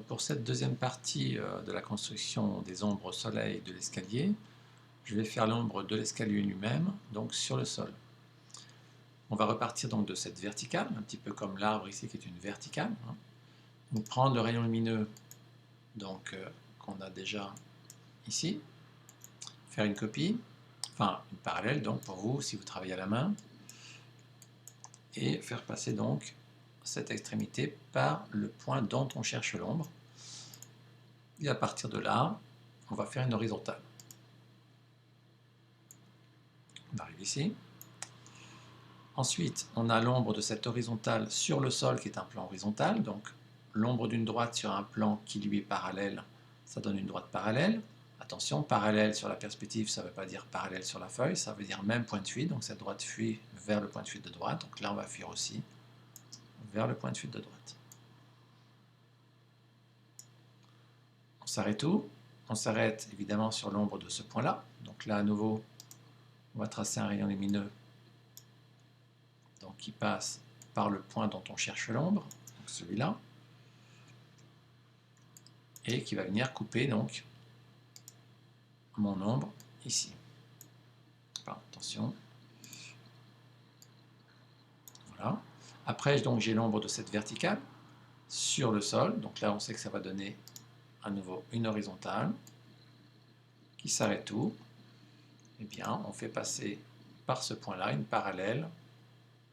Pour cette deuxième partie de la construction des ombres au soleil de l'escalier, je vais faire l'ombre de l'escalier lui-même, donc sur le sol. On va repartir donc de cette verticale, un petit peu comme l'arbre ici qui est une verticale. Donc prendre le rayon lumineux qu'on a déjà ici, faire une copie, enfin une parallèle donc pour vous si vous travaillez à la main, et faire passer donc cette extrémité par le point dont on cherche l'ombre. Et à partir de là, on va faire une horizontale. On arrive ici. Ensuite, on a l'ombre de cette horizontale sur le sol qui est un plan horizontal. Donc l'ombre d'une droite sur un plan qui lui est parallèle, ça donne une droite parallèle. Attention, parallèle sur la perspective, ça ne veut pas dire parallèle sur la feuille, ça veut dire même point de fuite. Donc cette droite fuit vers le point de fuite de droite. Donc là, on va fuir aussi vers le point de fuite de droite. On s'arrête où? On s'arrête évidemment sur l'ombre de ce point-là. Donc là, à nouveau, on va tracer un rayon lumineux donc qui passe par le point dont on cherche l'ombre, donc celui-là, et qui va venir couper donc mon ombre ici. Enfin, attention. Voilà. Après, donc j'ai l'ombre de cette verticale sur le sol. Donc là, on sait que ça va donner à nouveau une horizontale qui s'arrête où? Eh bien, on fait passer par ce point-là une parallèle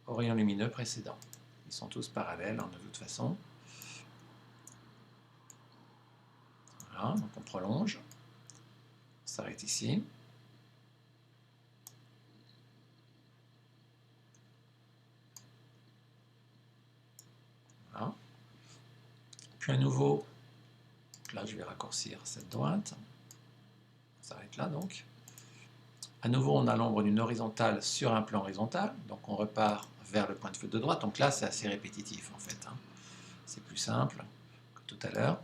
au rayon lumineux précédent. Ils sont tous parallèles de toute façon. Voilà, donc on prolonge. On s'arrête ici. Voilà. Puis à nouveau, là je vais raccourcir cette droite. On s'arrête là donc. À nouveau, on a l'ombre d'une horizontale sur un plan horizontal. Donc on repart vers le point de fuite de droite. Donc là, c'est assez répétitif en fait. C'est plus simple que tout à l'heure.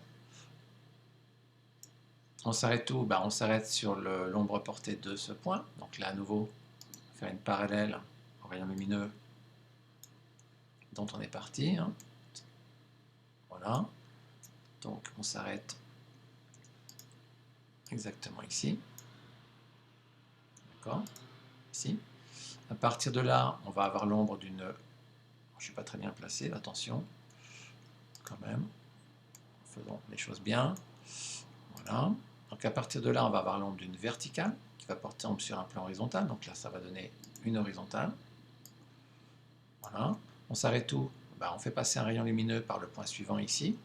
On s'arrête où? On s'arrête sur l'ombre portée de ce point. Donc là, à nouveau, faire une parallèle au rayon lumineux dont on est parti. Voilà. Donc on s'arrête exactement ici. D'accord? Ici. À partir de là, on va avoir l'ombre d'une... Je ne suis pas très bien placé, attention. Quand même. Faisons les choses bien. Voilà. Donc à partir de là, on va avoir l'ombre d'une verticale qui va porter ombre sur un plan horizontal. Donc là, ça va donner une horizontale. Voilà. On s'arrête où? On fait passer un rayon lumineux par le point suivant ici.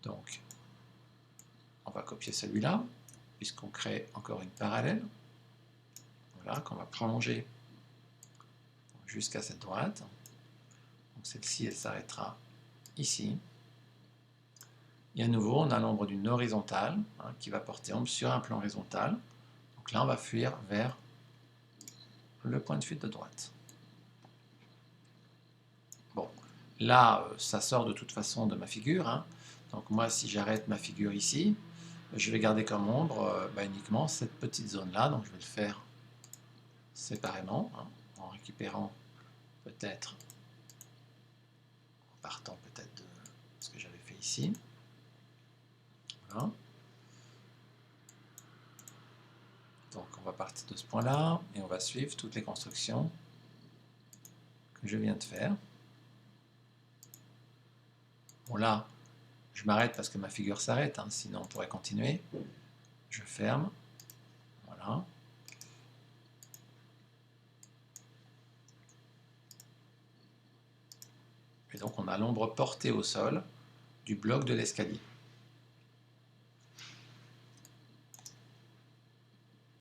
Donc, on va copier celui-là, puisqu'on crée encore une parallèle. Voilà, qu'on va prolonger jusqu'à cette droite. Donc celle-ci, elle s'arrêtera ici. Et à nouveau, on a l'ombre d'une horizontale qui va porter ombre sur un plan horizontal. Donc là, on va fuir vers le point de fuite de droite. Bon, là, ça sort de toute façon de ma figure. Donc moi, si j'arrête ma figure ici, je vais garder comme ombre uniquement cette petite zone-là. Donc je vais le faire séparément, en récupérant peut-être, en partant peut-être de ce que j'avais fait ici. Voilà. Donc on va partir de ce point-là et on va suivre toutes les constructions que je viens de faire. Bon là, je m'arrête parce que ma figure s'arrête, sinon on pourrait continuer. Je ferme. Voilà. Et donc on a l'ombre portée au sol du bloc de l'escalier.